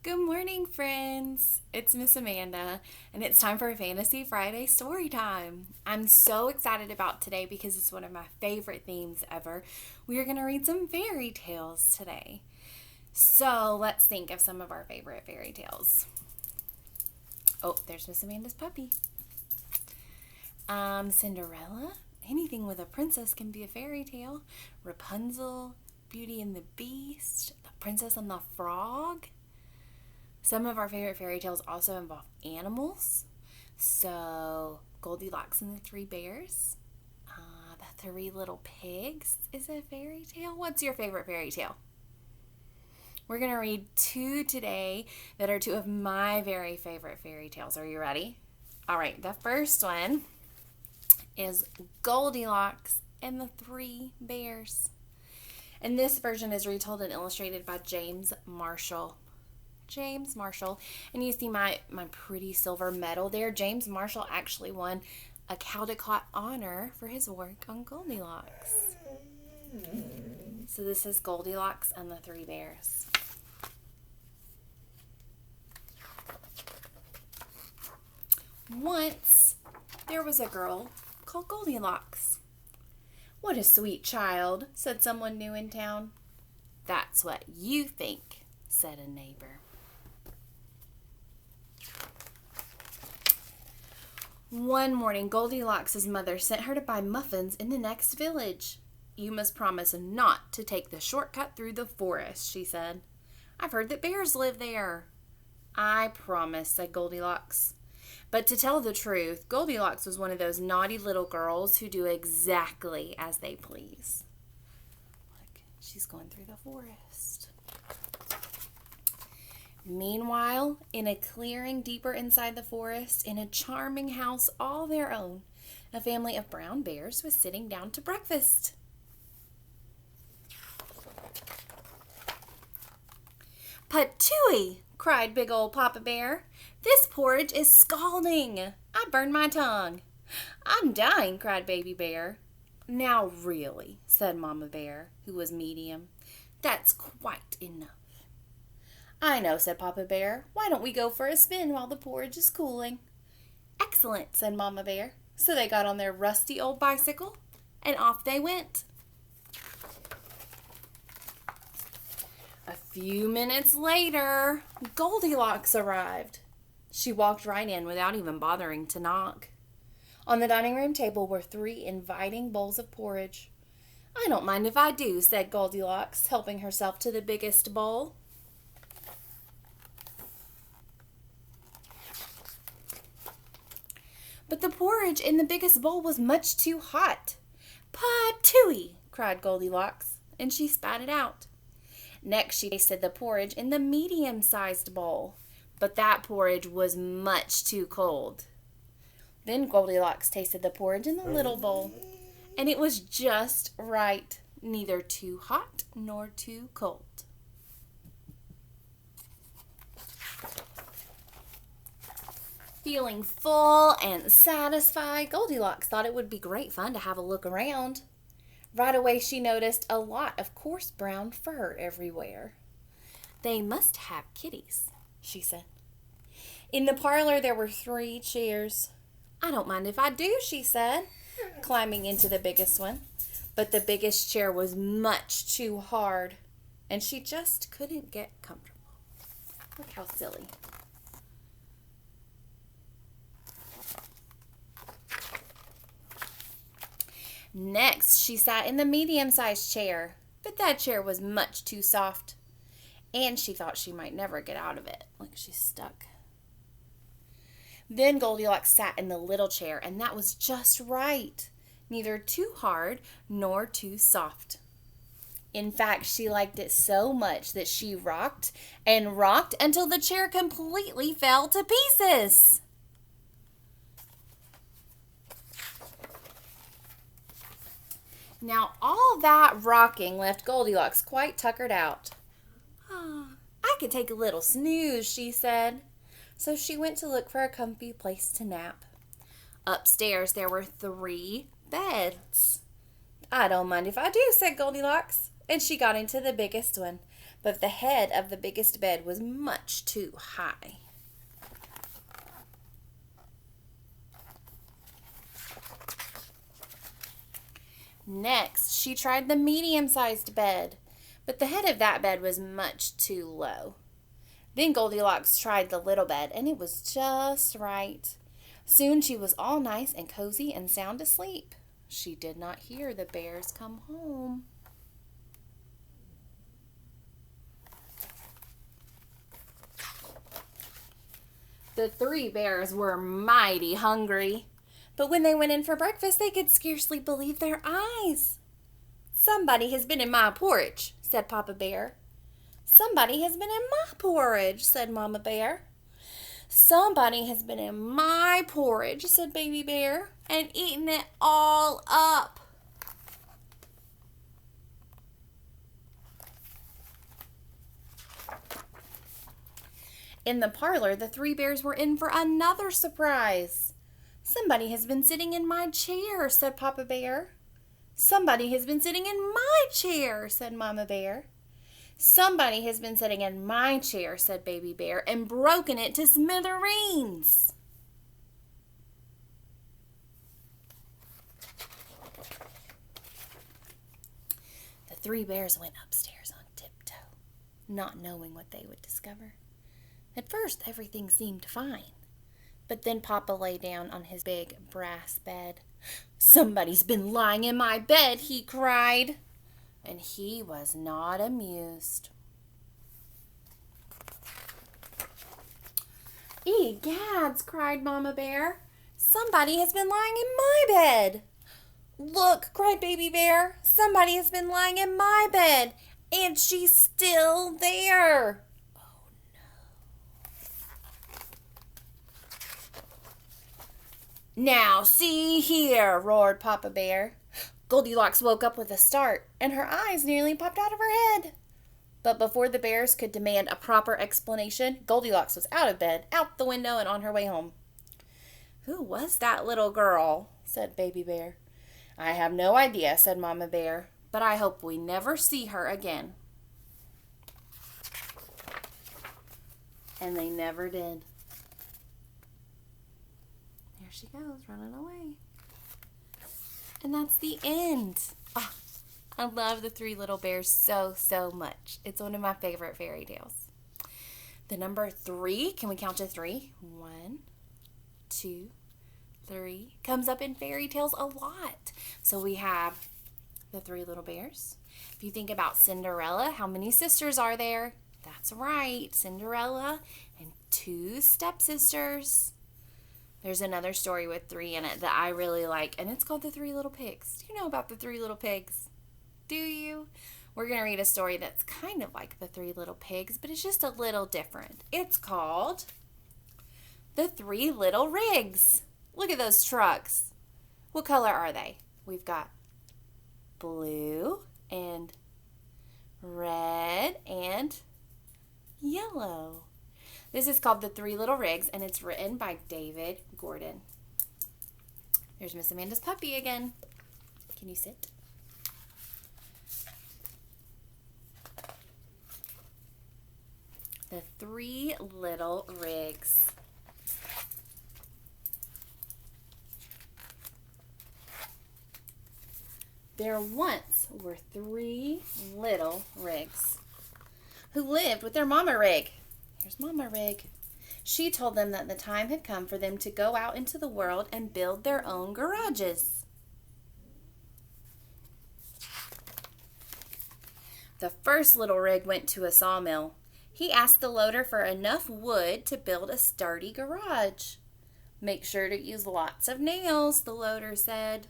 Good morning, friends. It's Miss Amanda, and it's time for Fantasy Friday story time. I'm so excited about today because it's one of my favorite themes ever. We are going to read some fairy tales today. So let's think of some of our favorite fairy tales. Oh, there's Miss Amanda's puppy. Cinderella. Anything with a princess can be a fairy tale. Rapunzel, Beauty and the Beast, The Princess and the Frog. Some of our favorite fairy tales also involve animals. So, Goldilocks and the Three Bears. The Three Little Pigs is a fairy tale. What's your favorite fairy tale? We're going to read two today that are two of my very favorite fairy tales. Are you ready? All right, the first one is Goldilocks and the Three Bears. And this version is retold and illustrated by James Marshall. And you see my pretty silver medal there. James Marshall actually won a Caldecott honor for his work on Goldilocks. So this is Goldilocks and the Three Bears. Once there was a girl called Goldilocks. "What a sweet child," said someone new in town. "That's what you think," said a neighbor. One morning, Goldilocks' mother sent her to buy muffins in the next village. "You must promise not to take the shortcut through the forest," she said. "I've heard that bears live there." "I promise," said Goldilocks. But to tell the truth, Goldilocks was one of those naughty little girls who do exactly as they please. Look, she's going through the forest. Meanwhile, in a clearing deeper inside the forest, in a charming house all their own, a family of brown bears was sitting down to breakfast. "Patooey!" cried big old Papa Bear. "This porridge is scalding. I burned my tongue." "I'm dying," cried Baby Bear. "Now really," said Mama Bear, who was medium. "That's quite enough." "I know," said Papa Bear. "Why don't we go for a spin while the porridge is cooling?" "Excellent," said Mama Bear. So they got on their rusty old bicycle, and off they went. A few minutes later, Goldilocks arrived. She walked right in without even bothering to knock. On the dining room table were 3 inviting bowls of porridge. "I don't mind if I do," said Goldilocks, helping herself to the biggest bowl. But the porridge in the biggest bowl was much too hot. "Patooey!" cried Goldilocks, and she spat it out. Next, she tasted the porridge in the medium-sized bowl, but that porridge was much too cold. Then Goldilocks tasted the porridge in the little bowl, and it was just right, neither too hot nor too cold. Feeling full and satisfied, Goldilocks thought it would be great fun to have a look around. Right away, she noticed a lot of coarse brown fur everywhere. "They must have kitties," she said. In the parlor, there were 3 chairs. "I don't mind if I do," she said, climbing into the biggest one. But the biggest chair was much too hard, and she just couldn't get comfortable. Look how silly. Next, she sat in the medium-sized chair, but that chair was much too soft, and she thought she might never get out of it. Look, she's stuck. Then Goldilocks sat in the little chair, and that was just right, neither too hard nor too soft. In fact, she liked it so much that she rocked and rocked until the chair completely fell to pieces. Now, all that rocking left Goldilocks quite tuckered out. "I could take a little snooze," she said. So she went to look for a comfy place to nap. Upstairs, there were 3 beds. "I don't mind if I do," said Goldilocks, and she got into the biggest one. but the head of the biggest bed was much too high. Next, she tried the medium-sized bed, but the head of that bed was much too low. Then Goldilocks tried the little bed, and it was just right. Soon she was all nice and cozy and sound asleep. She did not hear the bears come home. The 3 bears were mighty hungry, but when they went in for breakfast, they could scarcely believe their eyes. "Somebody has been in my porridge," said Papa Bear. "Somebody has been in my porridge," said Mama Bear. "Somebody has been in my porridge," said Baby Bear, "and eaten it all up." In the parlor, the 3 bears were in for another surprise. "Somebody has been sitting in my chair," said Papa Bear. "Somebody has been sitting in my chair," said Mama Bear. "Somebody has been sitting in my chair," said Baby Bear, "and broken it to smithereens." The 3 bears went upstairs on tiptoe, not knowing what they would discover. At first, everything seemed fine. But then Papa lay down on his big brass bed. "Somebody's been lying in my bed," he cried. And he was not amused. "Egads," cried Mama Bear. "Somebody has been lying in my bed." "Look," cried Baby Bear. "Somebody has been lying in my bed, and she's still there." "Now, see here," roared Papa Bear. Goldilocks woke up with a start, and her eyes nearly popped out of her head. But before the bears could demand a proper explanation, Goldilocks was out of bed, out the window, and on her way home. "Who was that little girl?" said Baby Bear. "I have no idea," said Mama Bear, "but I hope we never see her again." And they never did. There she goes, running away. And that's the end. Oh, I love the 3 little bears so, so much. It's one of my favorite fairy tales. The number 3, can we count to 3? 1, 2, 3. Comes up in fairy tales a lot. So we have the 3 little bears. If you think about Cinderella, how many sisters are there? That's right, Cinderella and 2 stepsisters. There's another story with 3 in it that I really like, and it's called The 3 Little Pigs. Do you know about the 3 little pigs? Do you? We're going to read a story that's kind of like the 3 little pigs, but it's just a little different. It's called The 3 Little Rigs. Look at those trucks. What color are they? We've got blue and red and yellow. This is called The 3 Little Rigs, and it's written by David Gordon. There's Miss Amanda's puppy again. Can you sit? The 3 Little Rigs. There once were 3 little rigs who lived with their Mama Rig. Here's Mama Rig. She told them that the time had come for them to go out into the world and build their own garages. The first little rig went to a sawmill. He asked the loader for enough wood to build a sturdy garage. "Make sure to use lots of nails," the loader said.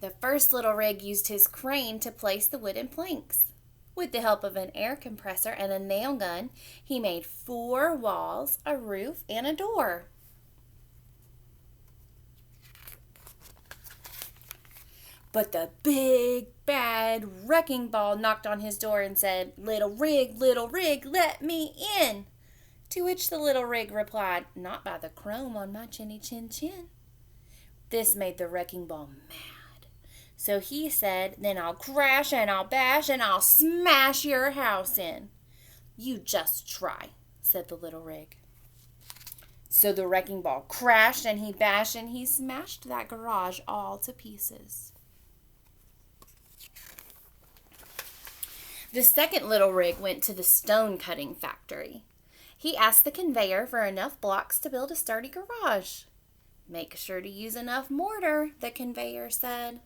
The first little rig used his crane to place the wooden planks. With the help of an air compressor and a nail gun, he made 4 walls, a roof, and a door. But the big, bad wrecking ball knocked on his door and said, little rig, let me in." To which the little rig replied, "Not by the chrome on my chinny chin chin." This made the wrecking ball mad. So he said, then I'll crash and I'll bash and I'll smash your house in. You just try, said the little rig. So the wrecking ball crashed and he bashed and he smashed that garage all to pieces. The second little rig went to the stone cutting factory. He asked the conveyor for enough blocks to build a sturdy garage. Make sure to use enough mortar, the conveyor said.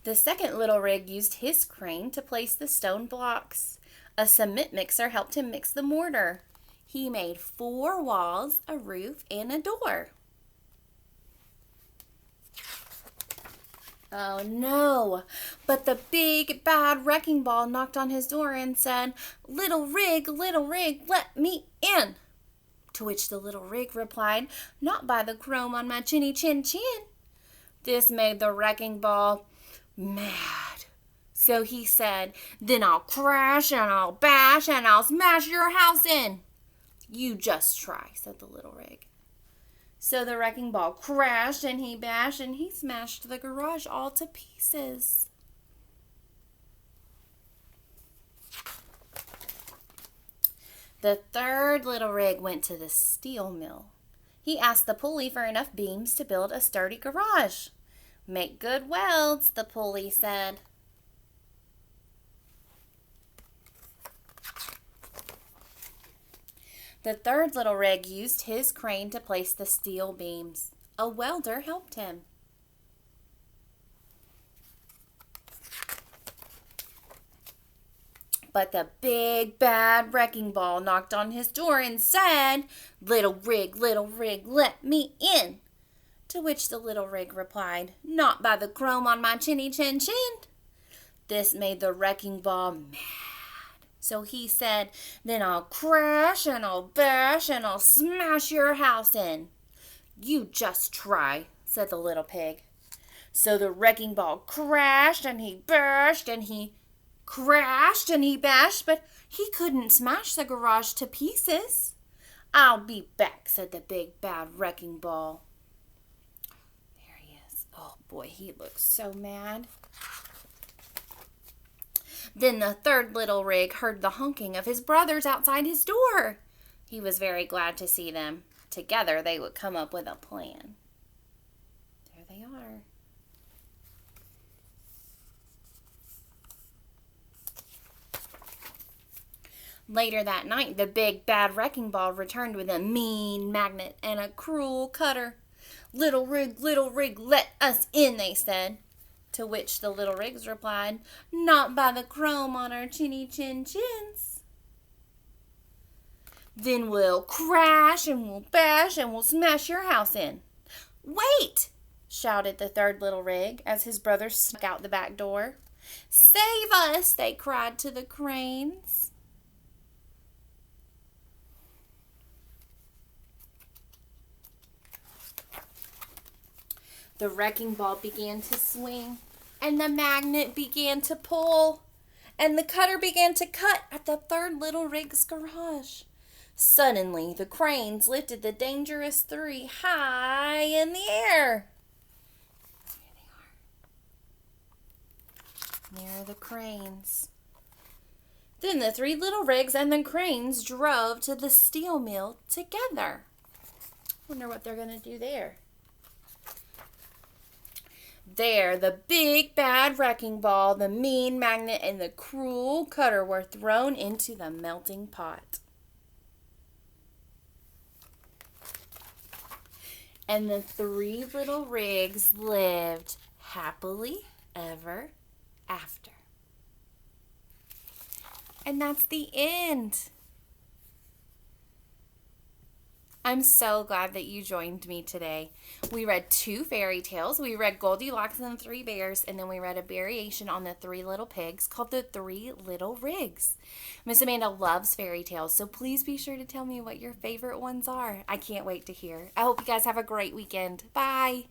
The second little rig used his crane to place the stone blocks. A cement mixer helped him mix the mortar. He made 4 walls, a roof, and a door. Oh no, but the big bad wrecking ball knocked on his door and said, little rig, let me in. To which the little rig replied, not by the chrome on my chinny chin chin. This made the wrecking ball mad. So he said, then I'll crash and I'll bash and I'll smash your house in. You just try, said the little rig. So the wrecking ball crashed and he bashed and he smashed the garage all to pieces. The third little rig went to the steel mill. He asked the pulley for enough beams to build a sturdy garage. Make good welds, the pulley said. The third little rig used his crane to place the steel beams. A welder helped him. But the big bad wrecking ball knocked on his door and said, little rig, let me in. To which the little rig replied, not by the chrome on my chinny chin chin. This made the wrecking ball mad. So he said, then I'll crash and I'll bash and I'll smash your house in. You just try, said the little pig. So the wrecking ball crashed and he bashed and he crashed and he bashed, but he couldn't smash the garage to pieces. I'll be back, said the big bad wrecking ball. There he is. Oh boy, he looks so mad. Then the third little rig heard the honking of his brothers outside his door. He was very glad to see them. Together they would come up with a plan. There they are. Later that night, the big bad wrecking ball returned with a mean magnet and a cruel cutter. Little rig, let us in, they said. To which the little rigs replied, not by the chrome on our chinny chin chins. Then we'll crash and we'll bash and we'll smash your house in. Wait, shouted the third little rig as his brothers snuck out the back door. Save us, they cried to the cranes. The wrecking ball began to swing, and the magnet began to pull, and the cutter began to cut at the third little rig's garage. Suddenly, the cranes lifted the dangerous 3 high in the air. Here they are. There are the cranes. Then the 3 little rigs and the cranes drove to the steel mill together. Wonder what they're going to do there. There, the big bad wrecking ball, the mean magnet, and the cruel cutter were thrown into the melting pot. And the 3 little rigs lived happily ever after. And that's the end. I'm so glad that you joined me today. We read 2 fairy tales. We read Goldilocks and the 3 Bears, and then we read a variation on the 3 little pigs called the 3 Little Rigs. Miss Amanda loves fairy tales, so please be sure to tell me what your favorite ones are. I can't wait to hear. I hope you guys have a great weekend. Bye.